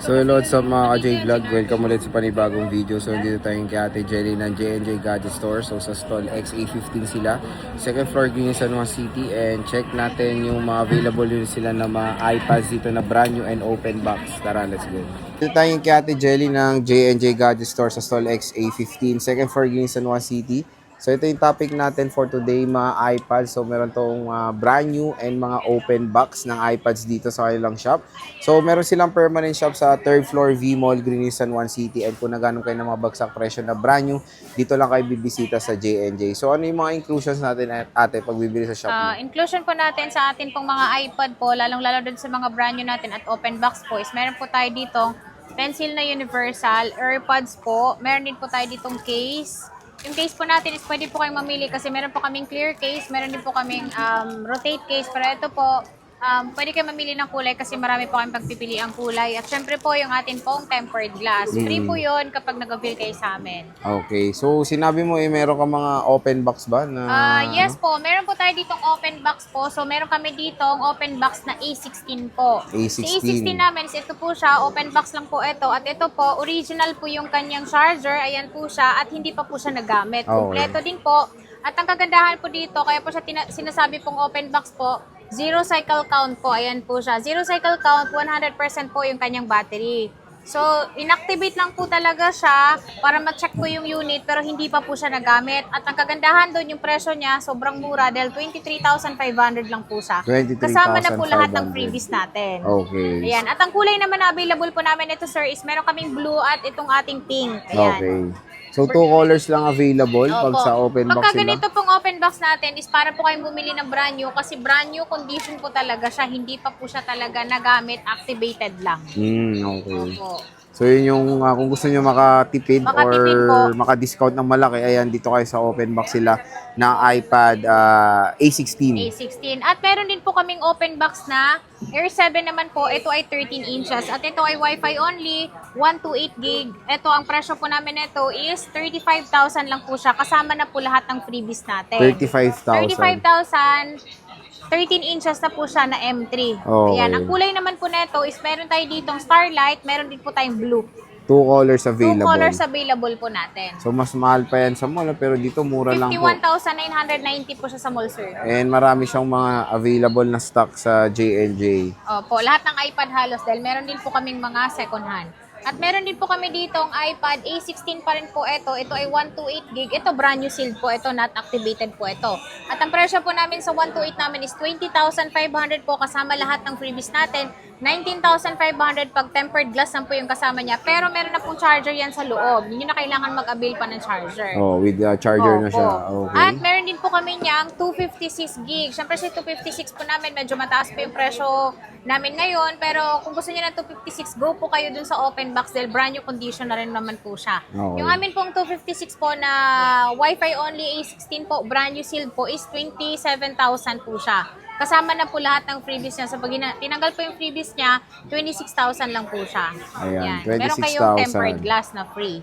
So hello sa mga ka-J Vlog, welcome ulit sa panibagong video. So dito tayong kay Ate Jelly ng J&J Gadget Store. So sa stall XA15 sila, second floor Green San Juan City. And check natin yung mga available yun sila na mga iPads dito na brand new and open box. Tara, let's go. Dito tayong kay Ate Jelly ng J&J Gadget Store sa stall XA15, second floor Green San Juan City. So ito yung topic natin for today, mga iPads. So meron tong brand new and mga open box ng iPads dito sa kanilang shop. So meron silang permanent shop sa third floor V Mall, Green San Juan City. And kung nagano kayo ng mga bagsak presyo na brand new, dito lang kayo bibisita sa J&J. So ano yung mga inclusions natin, ate, pag bibili sa shop mo? Inclusion po natin sa atin pong mga iPad po, lalong-lalo dun sa mga brand new natin at open box po, is meron po tayo dito pencil na universal, AirPods po, meron din po tayo ditong case. Yung case po natin is pwede po kayong mamili kasi meron po kaming clear case, meron din po kaming rotate case, pero ito po, pwede kayo mamili ng kulay kasi marami po kayong pagpipili ang kulay. At syempre po yung atin pong tempered glass. Free po yun kapag nag-avail kayo sa amin. Okay. So sinabi mo meron ka mga open box ba na Yes po, meron po tayo ditong open box po. So meron kami ditong open box na A16 po. A16. Si A16 namin is ito po siya, open box lang po ito. At ito po, original po yung kanyang charger. Ayan po siya at hindi pa po siya nagamit. Kompleto din po. At ang kagandahan po dito, kaya po siya sinasabi pong open box po, zero cycle count po. Ayan po siya. Zero cycle count, 100% po yung kanyang battery. So, inactivate lang po talaga siya para ma-check po yung unit pero hindi pa po siya nagamit. At ang kagandahan doon, yung presyo niya, sobrang mura dahil 23,500 lang po siya. 23,500. Kasama na po lahat ng freebies natin. Okay. Ayan. At ang kulay naman na available po namin ito, sir, is meron kaming blue at itong ating pink. Ayan. Okay. So, two colors lang available pag Opo. sa open box Pagka sila? ganito pong open box natin is para po kayong bumili ng brand new kasi brand new condition po talaga siya. Hindi pa po siya talaga nagamit, activated lang. Okay. Opo. So, yun yung kung gusto nyo makatipid Makatipid or po. maka-discount ng malaki, ayan, dito kayo sa open box sila na iPad A16. A16. At meron din po kaming open box na Air 7 naman po. Ito ay 13 inches. At ito ay Wi-Fi only, 128 gig. Ito, ang presyo po namin nito is 35,000 lang po siya. Kasama na po lahat ng freebies natin. 35,000. 35,000. 13 inches na po siya na M3. Okay. Ayan. Ang kulay naman po nito is meron tayo ditong Starlight, meron din po tayong blue. Two colors Two available. colors available po natin. So, mas mahal pa yan sa mall, pero dito mura lang po. 51,990 po siya sa mall, sir. And marami siyang mga available na stock sa J&J. Opo, lahat ng iPad halos dahil meron din po kaming mga second hand. At meron din po kami ditong iPad A16 pa rin po ito. Ito ay 128 gig. Ito brand new sealed po. Ito not activated po ito. At ang presyo po namin sa 128 namin is 20,500 po kasama lahat ng freebies natin. 19,500 pag tempered glass lang po yung kasama niya. Pero meron na pong charger yan sa loob. Hindi na kailangan mag-avail pa ng charger. Oh, with the charger na Opo. siya. Okay. At meron din po kami niyang 256 gig. Siyempre si 256 po namin, medyo mataas po yung presyo namin ngayon. Pero kung gusto niyo ng 256, go po kayo dun sa open box dahil brand new condition na rin naman po siya. Okay. Yung amin pong 256 po na Wi-Fi only A16 po, brand new sealed po is 27,000 po siya. Kasama na po lahat ng freebies niya. So pag tinanggal po yung freebies niya, 26,000 lang po siya. Ayan, Meron kayong 26,000. tempered glass na free.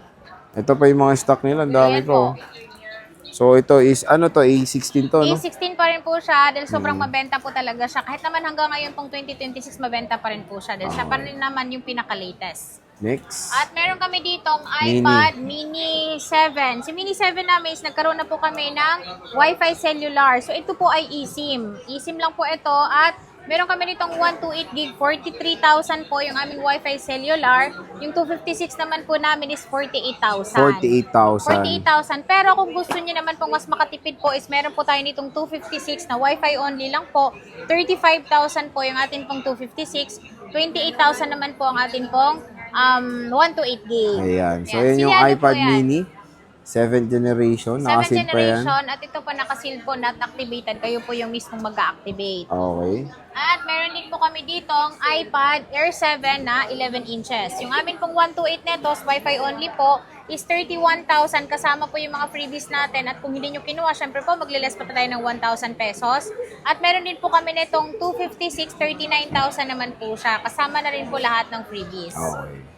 Ito pa yung mga stock nila. Ang dami Ayan ko. po. So, ito is, ano to? A16 to, no? A16 pa rin po siya dahil sobrang mabenta po talaga siya. Kahit naman hanggang ngayon pong 2026, mabenta pa rin po siya dahil siya pa rin naman yung pinaka-latest. Next. At meron kami ditong iPad Mini 7. Si Mini 7 namin is nagkaroon na po kami ng Wi-Fi cellular. So ito po ay eSIM. eSIM lang po ito at meron kami ditong 128 gig, 43,000 po yung aming Wi-Fi cellular. Yung 256 naman po namin is 48,000. 48,000. 48,000. Pero kung gusto niyo naman pong mas makatipid po is meron po tayo nitong 256 na Wi-Fi only lang po. 35,000 po yung atin pong 256. 28,000 naman po ang atin pong 128 gig. Ayan. So, Ayan. yan yung Siliado po iPad yan. Mini. 7th generation. 7th Nakasil pa yan. generation at ito po nakaseal po, not activated. Kayo po yung mismong mag-activate. Okay. At meron din po kami ditong iPad Air 7 na 11 inches. Yung amin pong 128 netos, Wi-Fi only po, is 31,000. Kasama po yung mga freebies natin. At kung hindi nyo kinuha, syempre po, magliles pa tayo ng 1,000 pesos. At meron din po kami netong 256, 39,000 naman po siya. Kasama na rin po lahat ng freebies. Okay.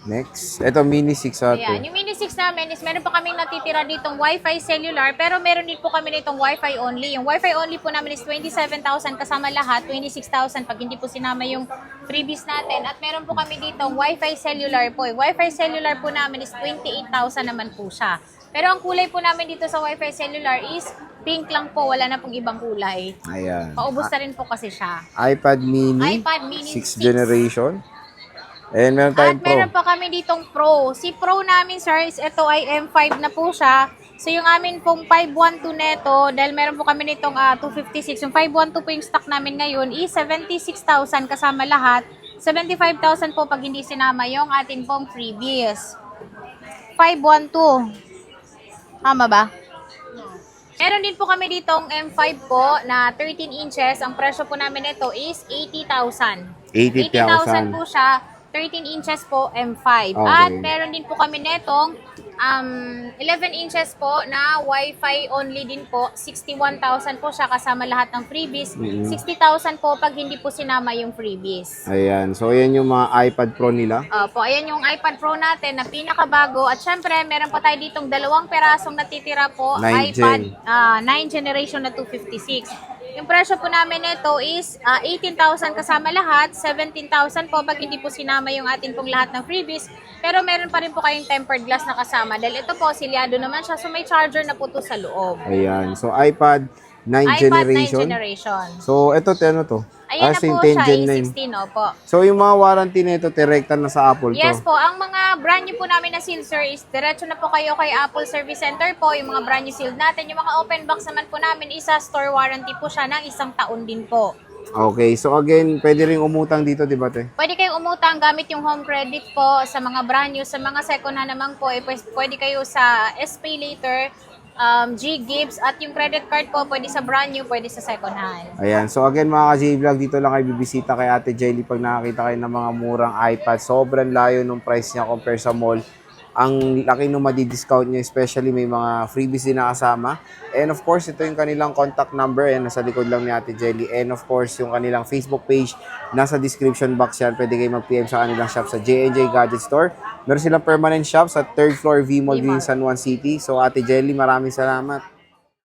Next. Ito, Mini 6 ate. Ayan, yung Mini 6 namin is meron pa kaming natitira ditong Wi-Fi cellular, pero meron din po kami nitong Wi-Fi only. Yung Wi-Fi only po namin is 27,000 kasama lahat, 26,000 pag hindi po sinama yung freebies natin. At meron po kami ditong Wi-Fi cellular po. Yung Wi-Fi cellular po namin is 28,000 naman po siya. Pero ang kulay po namin dito sa Wi-Fi cellular is pink lang po, wala na pong ibang kulay. Ayan. Paubos na rin po kasi siya. iPad Mini. iPad Mini 6th 6. generation. And meron At tayong Pro. meron pa kami ditong Pro. Si Pro namin, sir, is ito ay M5 na po siya. So, yung amin pong 512 neto, dahil meron po kami nitong 256. Yung 512 po yung stock namin ngayon is 76,000 kasama lahat. 75,000 po pag hindi sinama yung atin pong freebies. 512. Tama ba? Meron din po kami ditong M5 po na 13 inches. Ang presyo po namin nito is 80,000. 80,000 po siya. 13 inches po, M5. Okay. At meron din po kami netong 11 inches po na Wi-Fi only din po. 61,000 po siya kasama lahat ng freebies. 60,000 po pag hindi po sinama yung freebies. Ayan. So, ayan yung mga iPad Pro nila. Opo, ayan yung iPad Pro natin na pinakabago. At syempre, meron pa tayo ditong 2 perasong natitira po. 9 iPad gen. 9 generation na 256. Yung presyo po namin nito is 18,000 kasama lahat, 17,000 po pag hindi po sinama yung atin pong lahat ng freebies. Pero meron pa rin po kayong tempered glass na kasama. Dahil ito po, silyado naman siya. So may charger na po to sa loob. Ayan. So, iPad 9 iPad generation. 9 generation. So, ito, ano to? Ayan na same po 10 siya, Gen 9. A16, opo. So, yung mga warranty nito, direkta na sa Apple to. Yes po, ang mga brand new po namin na seal, sir, is diretso na po kayo kay Apple Service Center po, yung mga brand new sealed natin. Yung mga open box naman po namin, isa store warranty po siya ng 1 taon din po. Okay. So, again, pwede rin umutang dito, di ba, te? Pwede kayong umutang gamit yung home credit po sa mga brand new. Sa mga second hand naman po, pwede kayo sa SPay later, G-Gibbs, at yung credit card po, pwede sa brand new, pwede sa second hand. Ayan. So, again, mga ka-J-Vlog, dito lang kayo bibisita kay Ate Jelly pag nakakita kayo ng mga murang iPad. Sobrang layo nung price niya compare sa mall. Ang laki nung madi-discount niya, especially may mga freebies din nakasama. And of course, ito yung kanilang contact number. Ayan, nasa likod lang ni Ate Jelly. And of course, yung kanilang Facebook page, nasa description box yan. Pwede kayo mag-PM sa kanilang shop sa J&J Gadget Store. Meron silang permanent shop sa 3rd floor V Mall Green San Juan City. So Ate Jelly, maraming salamat.